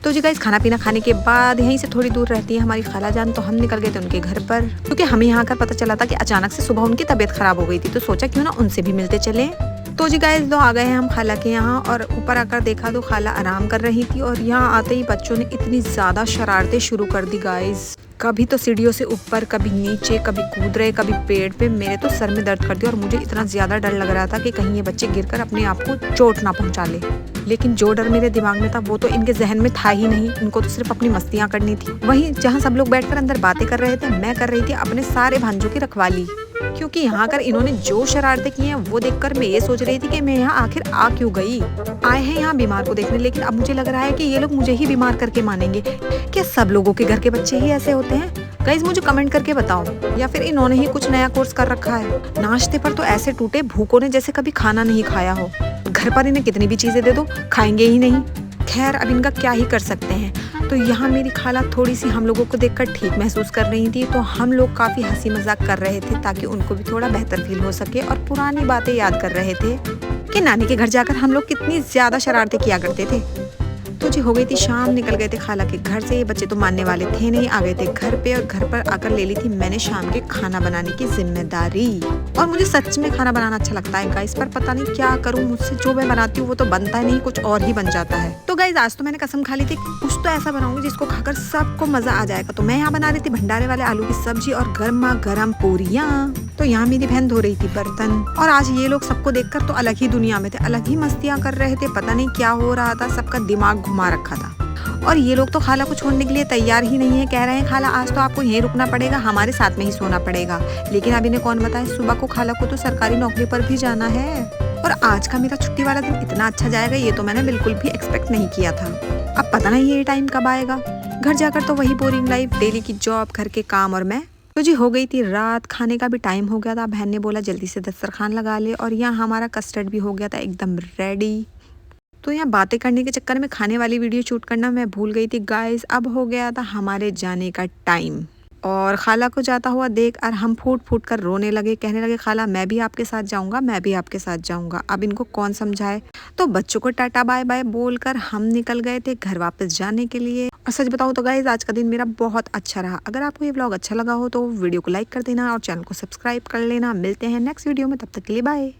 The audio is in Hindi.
तो जी गाइस खाना पीना खाने के बाद यहीं से थोड़ी दूर रहती है हमारी खाला जान, तो हम निकल गए थे उनके घर पर, क्योंकि हमें यहाँ आकर पता चला था कि अचानक से सुबह उनकी तबीयत खराब हो गई थी, तो सोचा क्यों ना उनसे भी मिलते चले। तो जी गाइस तो आ गए हैं हम खाला के यहाँ, और ऊपर आकर देखा तो खाला आराम कर रही थी, और यहाँ आते ही बच्चों ने इतनी ज्यादा शरारतें शुरू कर दी गाइस। कभी तो सीढ़ियों से ऊपर, कभी नीचे, कभी कूद रहे, कभी पेड़ पे। मेरे तो सर में दर्द कर दिया और मुझे इतना ज्यादा डर लग रहा था कि कहीं ये बच्चे गिरकर अपने आप को चोट ना पहुंचा ले। लेकिन जो डर मेरे दिमाग में था वो तो इनके जहन में था ही नहीं, इनको तो सिर्फ अपनी मस्तियां करनी थी। वहीं जहां सब लोग बैठकर अंदर बातें कर रहे थे, मैं कर रही थी अपने सारे भांजों की रखवाली, क्योंकि यहाँ आकर इन्होंने जो शरारतें की हैं वो देखकर मैं ये सोच रही थी कि मैं यहाँ आखिर आ क्यों गई। आए हैं यहाँ बीमार को देखने, लेकिन अब मुझे लग रहा है कि ये लोग मुझे ही बीमार करके मानेंगे। क्या सब लोगों के घर के बच्चे ही ऐसे होते हैं? गाइस मुझे कमेंट करके बताओ, या फिर इन्होंने ही कुछ नया कोर्स कर रखा है। नाश्ते पर तो ऐसे टूटे भूखों ने जैसे कभी खाना नहीं खाया हो। घर पर इन्हें कितनी भी चीजें दे दो खाएंगे ही नहीं। खैर अब इनका क्या ही कर सकते हैं। तो यहाँ मेरी खाला थोड़ी सी हम लोगों को देखकर ठीक महसूस कर रही थी, तो हम लोग काफी हंसी मजाक कर रहे थे ताकि उनको भी थोड़ा बेहतर फील हो सके, और पुरानी बातें याद कर रहे थे कि नानी के घर जाकर हम लोग कितनी ज्यादा शरारतें किया करते थे। तो जी हो गई थी शाम, निकल गए थे खाला के घर से। ये बच्चे तो मानने वाले थे नहीं, आ गए थे घर पे, और घर पर आकर ले ली थी मैंने शाम के खाना बनाने की जिम्मेदारी। और मुझे सच में खाना बनाना अच्छा लगता है गाइस, पर पता नहीं क्या करूं, मुझसे जो मैं बनाती हूँ वो तो बनता नहीं, कुछ और ही बन जाता है। तो गाइस आज तो मैंने कसम खा ली थी कुछ तो ऐसा बनाऊंगी जिसको खाकर सबको मजा आ जाएगा। तो मैं यहाँ बना रही थी भंडारे वाले आलू की सब्जी और गर्मा गर्म पूरियाँ। तो यहाँ मेरी बहन धो रही थी बर्तन, और आज ये लोग सबको देखकर तो अलग ही दुनिया में थे, अलग ही मस्तियाँ कर रहे थे। पता नहीं क्या हो रहा था, सबका दिमाग घुमा रखा था। और ये लोग तो खाला को छोड़ने के लिए तैयार ही नहीं है, कह रहे हैं खाला आज तो आपको यहीं रुकना पड़ेगा, हमारे साथ में ही सोना पड़ेगा। लेकिन अब इन्हें कौन बताए, सुबह को खाला को तो सरकारी नौकरी पर भी जाना है, और आज का मेरा छुट्टी वाला दिन इतना अच्छा जाएगा ये तो मैंने बिल्कुल भी एक्सपेक्ट नहीं किया था। अब पता नहीं ये टाइम कब आएगा। घर जाकर तो वही बोरिंग लाइफ, डेली की जॉब, घर के काम, और मैं तो जी हो गई थी रात, खाने का भी टाइम हो गया था। बहन ने बोला जल्दी से दस्तरखान लगा ले, और यहाँ हमारा कस्टर्ड भी हो गया था एकदम रेडी। तो यहाँ बातें करने के चक्कर में खाने वाली वीडियो शूट करना मैं भूल गई थी गाइस। अब हो गया था हमारे जाने का टाइम, और खाला को जाता हुआ देख और हम फूट फूट कर रोने लगे, कहने लगे खाला मैं भी आपके साथ जाऊंगा, मैं भी आपके साथ जाऊंगा। अब इनको कौन समझाए। तो बच्चों को टाटा बाय बाय बोलकर हम निकल गए थे घर वापस जाने के लिए। और सच बताऊं तो गाइस आज का दिन मेरा बहुत अच्छा रहा। अगर आपको ये व्लॉग अच्छा लगा हो तो वीडियो को लाइक कर देना और चैनल को सब्सक्राइब कर लेना। मिलते हैं नेक्स्ट वीडियो में, तब तक के लिए बाय।